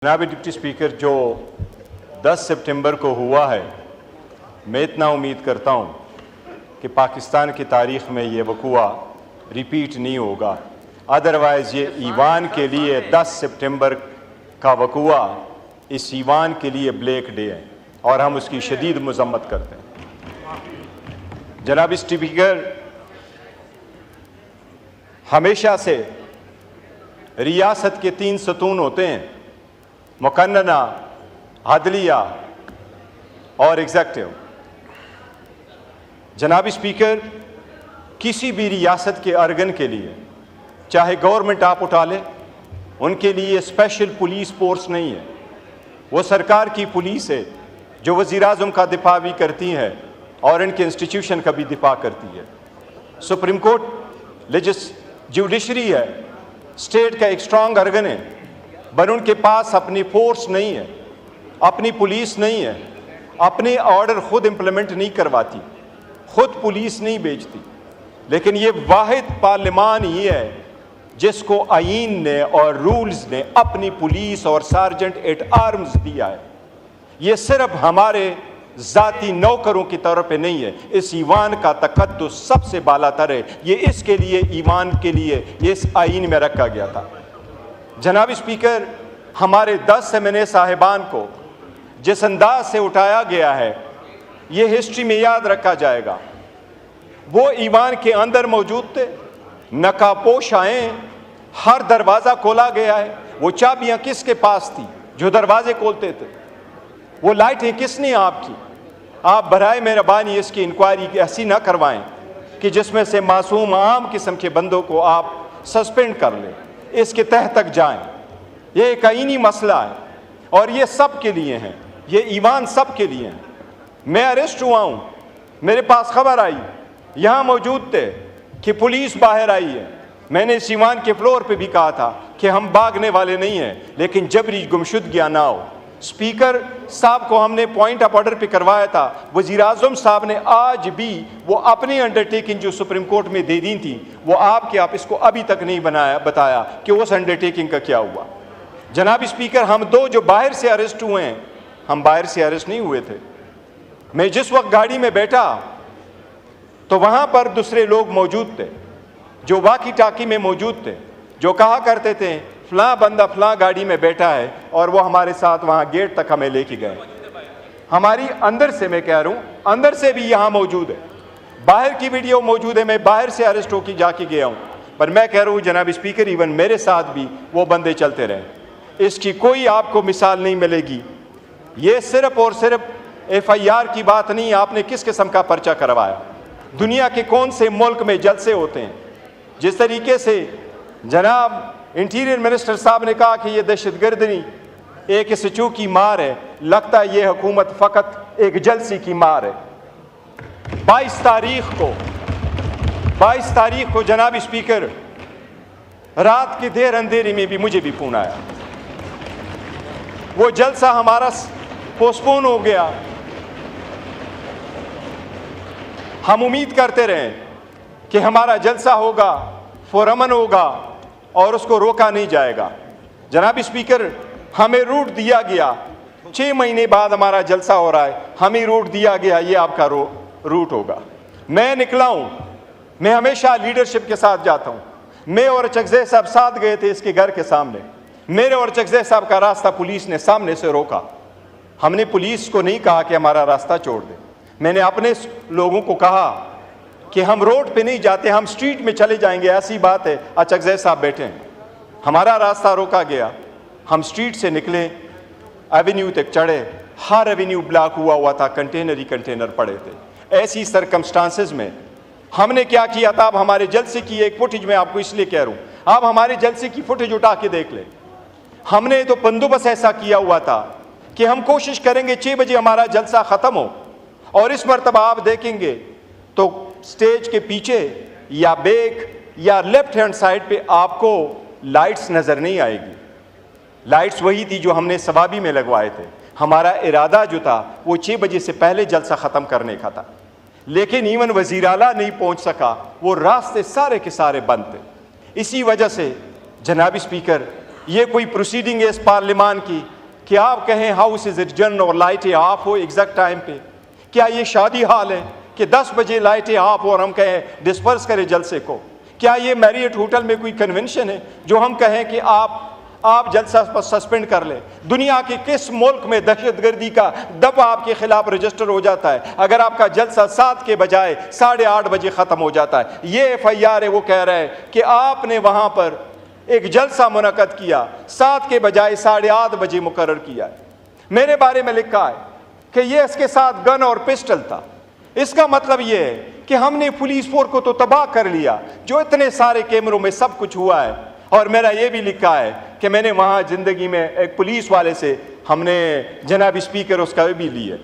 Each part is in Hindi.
जनाब डिप्टी स्पीकर, जो 10 सितंबर को हुआ है, मैं इतना उम्मीद करता हूँ कि पाकिस्तान की तारीख़ में ये वक़ुआ रिपीट नहीं होगा। अदरवाइज़ ये ईवान के लिए 10 सितंबर का वक़ुआ इस ईवान के लिए ब्लैक डे है और हम उसकी शदीद मज़म्मत करते हैं। जनाब स्पीकर, हमेशा से रियासत के 3 सतून होते हैं, मुकन्नना, अदलिया और एग्जेक्टिव। जनाब स्पीकर, किसी भी रियासत के अर्गन के लिए, चाहे गवर्नमेंट आप उठा लें, उनके लिए स्पेशल पुलिस फोर्स नहीं है। वो सरकार की पुलिस है जो वज़ीर-ए-आज़म का दिफा भी करती है और इनके इंस्टीट्यूशन का भी दिफा करती है। सुप्रीम कोर्ट जुडिशरी है, स्टेट का एक स्ट्रॉन्ग अर्गन है, पर उनके पास अपनी फोर्स नहीं है, अपनी पुलिस नहीं है, अपने ऑर्डर खुद इम्प्लीमेंट नहीं करवाती, खुद पुलिस नहीं भेजती। लेकिन ये वाहिद पार्लियामान ही है जिसको आईन ने और रूल्स ने अपनी पुलिस और सार्जेंट एट आर्म्स दिया है। ये सिर्फ हमारे ज़ाती नौकरों की तरफ पे नहीं है, इस ईवान का तकद्दुस सबसे बालातर है। ये इसके लिए, ईवान के लिए ये इस आईन में रखा गया था। जनाब स्पीकर, हमारे 10 एमएनए साहिबान को जिस अंदाज से उठाया गया है, ये हिस्ट्री में याद रखा जाएगा। वो ईवान के अंदर मौजूद थे, नकाबपोश आए, हर दरवाज़ा खोला गया है। वो चाबियाँ किसके पास थी जो दरवाजे खोलते थे? वो लाइटें किसने आप की? आप बराए मेहरबानी इसकी इंक्वायरी ऐसी ना करवाएं कि जिसमें से मासूम आम किस्म के बंदों को आप सस्पेंड कर लें, इसके तह तक जाएं। ये एक आईनी मसला है और ये सब के लिए है, ये ईवान सब के लिए है। मैं अरेस्ट हुआ हूँ, मेरे पास खबर आई, यहाँ मौजूद थे कि पुलिस बाहर आई है। मैंने इस ईवान के फ्लोर पे भी कहा था कि हम भागने वाले नहीं हैं, लेकिन जबरी गुमशुदगियाँ ना हो। स्पीकर साहब को हमने पॉइंट ऑफ ऑर्डर पे करवाया था, वज़ीर-ए-आज़म साहब ने आज भी वो अपनी अंडरटेकिंग जो सुप्रीम कोर्ट में दे दी थी, वो आप इसको अभी तक नहीं बताया कि उस अंडरटेकिंग का क्या हुआ। जनाब स्पीकर, हम 2 जो बाहर से अरेस्ट हुए हैं, हम बाहर से अरेस्ट नहीं हुए थे। मैं जिस वक्त गाड़ी में बैठा तो वहाँ पर दूसरे लोग मौजूद थे जो वाकी टाकी में मौजूद थे, जो कहा करते थे फलां बंदा फलां गाड़ी में बैठा है, और वो हमारे साथ वहाँ गेट तक हमें लेके गए। हमारी अंदर से, मैं कह रहा हूँ, अंदर से भी यहाँ मौजूद है, बाहर की वीडियो मौजूद है। मैं बाहर से अरेस्ट होकर जाके गया हूँ, पर मैं कह रहा हूँ जनाब स्पीकर, इवन मेरे साथ भी वो बंदे चलते रहे। इसकी कोई आपको मिसाल नहीं मिलेगी। ये सिर्फ और सिर्फ FIR की बात नहीं, आपने किस किस्म का पर्चा करवाया। दुनिया के कौन से मुल्क में जलसे होते हैं? जिस तरीके से जनाब इंटीरियर मिनिस्टर साहब ने कहा कि ये दहशतगर्दी एक स्टू की मार है, लगता है ये हुकूमत फ़कत एक जलसी की मार है। 22 तारीख को जनाब स्पीकर, रात के देर अंधेरे में भी मुझे भी फोन आया। वो जलसा हमारा पोस्टपोन हो गया। हम उम्मीद करते रहे कि हमारा जलसा होगा, पुरअमन होगा और उसको रोका नहीं जाएगा। जनाब स्पीकर, हमें रूट दिया गया, 6 महीने बाद हमारा जलसा हो रहा है, हमें रूट दिया गया, ये आपका रूट होगा। मैं निकला हूँ, मैं हमेशा लीडरशिप के साथ जाता हूँ। मैं और चकज़ई साहब साथ गए थे इसके घर के सामने। मेरे और चकज़ई साहब का रास्ता पुलिस ने सामने से रोका। हमने पुलिस को नहीं कहा कि हमारा रास्ता छोड़ दे। मैंने अपने लोगों को कहा कि हम रोड पे नहीं जाते, हम स्ट्रीट में चले जाएंगे, ऐसी बात है। चकज़ई साहब बैठे हैं, हमारा रास्ता रोका गया। हम स्ट्रीट से निकले, एवेन्यू तक चढ़े, हर एवेन्यू ब्लॉक हुआ था, कंटेनर ही कंटेनर पड़े थे। ऐसी सरकमस्टांसेस में हमने क्या किया था? अब हमारे जलसे की एक फुटेज मैं आपको इसलिए कह रहा हूँ, आप हमारे जलसे की फुटेज उठा के देख ले। हमने तो बंदोबस्त ऐसा किया हुआ था कि हम कोशिश करेंगे 6 बजे हमारा जलसा ख़त्म हो, और इस मरतबा आप देखेंगे तो स्टेज के पीछे या बैक या लेफ्ट हैंड साइड पे आपको लाइट्स नज़र नहीं आएगी। लाइट्स वही थी जो हमने सवाबी में लगवाए थे। हमारा इरादा जो था वो 6 बजे से पहले जलसा ख़त्म करने का था, लेकिन इवन वज़ीर आला नहीं पहुंच सका, वो रास्ते सारे के सारे बंद थे। इसी वजह से जनाब स्पीकर, ये कोई प्रोसीडिंग है इस पार्लियामान की कि आप कहें हाउस इज एडजर्न और लाइटें ऑफ हो एग्जैक्ट टाइम पे? क्या ये शादी हाल है कि 10 बजे लाइटें ऑफ और हम कहें डिस्पर्स करें जलसे को? क्या ये मैरियट होटल में कोई कन्वेंशन है जो हम कहें कि आप जलसा सस्पेंड कर लें? दुनिया के किस मुल्क में दहशतगर्दी का दब आपके खिलाफ रजिस्टर हो जाता है अगर आपका जलसा 7 के बजाय 8:30 बजे ख़त्म हो जाता है? ये FIR है, वो कह रहा है कि आपने वहाँ पर एक जलसा मुनक़द किया, 7 के बजाय 8:30 बजे मुकर्रर किया है। मेरे बारे में लिखा है कि ये इसके साथ गन और पिस्टल था। इसका मतलब ये है कि हमने पुलिस फोर्स को तो तबाह कर लिया, जो इतने सारे कैमरों में सब कुछ हुआ है। और मेरा ये भी लिखा है कि मैंने वहाँ ज़िंदगी में एक पुलिस वाले से हमने जनाब स्पीकर उसका भी लिया।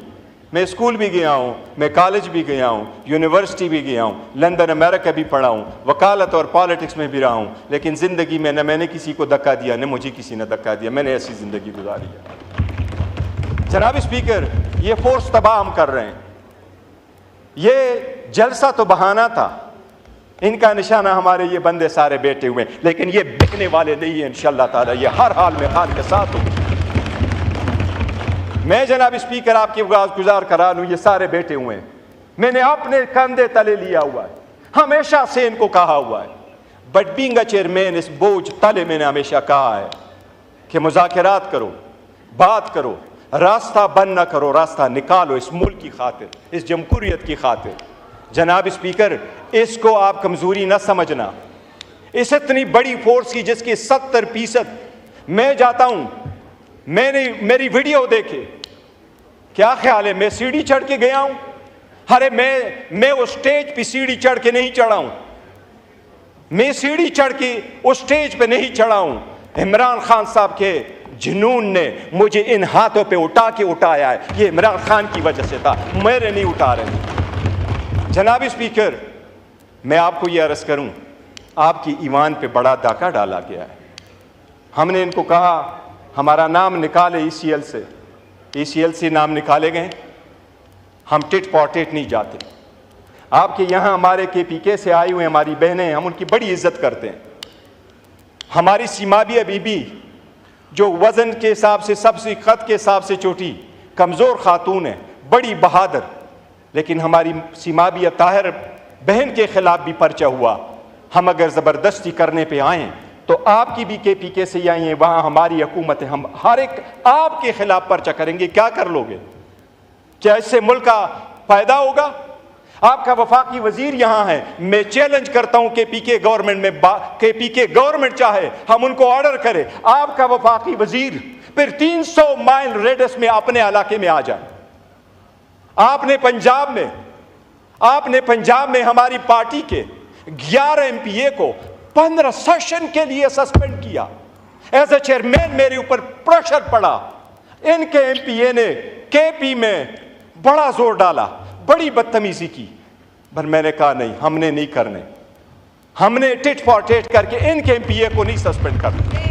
मैं स्कूल भी गया हूँ, मैं कॉलेज भी गया हूँ, यूनिवर्सिटी भी गया हूँ, लंदन अमेरिका भी पढ़ा हूँ, वकालत और पॉलिटिक्स में भी रहा हूँ, लेकिन ज़िंदगी में न मैंने किसी को धक्का दिया न मुझे किसी ने धक्का दिया। मैंने ऐसी ज़िंदगी गुजारी है। जनाब स्पीकर, ये फोर्स तबाह हम कर रहे हैं। ये जलसा तो बहाना था, इनका निशाना हमारे ये बंदे सारे बैठे हुए हैं, लेकिन ये बिकने वाले नहीं है इंशाअल्लाह ताला। ये हर हाल में खान के साथ होंगे। मैं जनाब स्पीकर आपकी गुजार करा लूँ, ये सारे बैठे हुए हैं, मैंने अपने कंधे तले लिया हुआ है, हमेशा से इनको कहा हुआ है। बट बीइंग अ चेयरमैन, इस बोझ तले मैंने हमेशा कहा है कि मुज़ाकरात करो, बात करो, रास्ता बंद ना करो, रास्ता निकालो इस मुल्क की खातिर, इस जमहूरियत की खातिर। जनाब स्पीकर, इसको आप कमज़ोरी ना समझना। इस इतनी बड़ी फोर्स की जिसकी 70% मैं जाता हूँ, मैंने मेरी वीडियो देखे, क्या ख्याल है मैं सीढ़ी चढ़ के गया हूँ? अरे मैं उस स्टेज पे सीढ़ी चढ़ के नहीं चढ़ा हूँ, मैं सीढ़ी चढ़ के उस स्टेज पे नहीं चढ़ा हूँ। इमरान खान साहब के जुनून ने मुझे इन हाथों पे उठा के उठाया है, ये इमरान खान की वजह से था, मेरे नहीं उठा रहे। जनाब स्पीकर, मैं आपको ये अर्ज़ करूँ, आपकी ईमान पे बड़ा डाका डाला गया है। हमने इनको कहा हमारा नाम निकाले ECL से, ECL से नाम निकाले गए। हम टिट फॉर टेट नहीं जाते। आपके यहाँ हमारे KPK से आई हुए हमारी बहनें, हम उनकी बड़ी इज्जत करते हैं। हमारी सीमाबिया बीबी जो वज़न के हिसाब से सबसे कद के हिसाब से छोटी कमज़ोर खातून है, बड़ी बहादुर, लेकिन हमारी सीमाबिया ताहिर बहन के ख़िलाफ़ भी पर्चा हुआ। हम अगर ज़बरदस्ती करने पे आएँ तो आपकी भी KPK से आई हैं, वहाँ हमारी हुकूमत है, हम हर एक आपके ख़िलाफ़ पर्चा करेंगे। क्या कर लोगे? क्या इससे मुल्क का फ़ायदा होगा? आपका वफाकी वजीर यहाँ है, मैं चैलेंज करता हूँ KPK गवर्नमेंट में, KPK गवर्नमेंट चाहे हम उनको ऑर्डर करें, आपका वफाकी वजीर फिर 300 माइल रेडियस में अपने इलाके में आ जाए। आपने पंजाब में हमारी पार्टी के 11 MPA को 15 सेशन के लिए सस्पेंड किया। एज ए चेयरमैन मेरे ऊपर प्रेशर पड़ा, इनके MPA ने KP में बड़ा जोर डाला, बड़ी बदतमीजी की, पर मैंने कहा नहीं, हमने नहीं करने, हमने टिट फॉर टेट करके इनके MPA को नहीं सस्पेंड करना।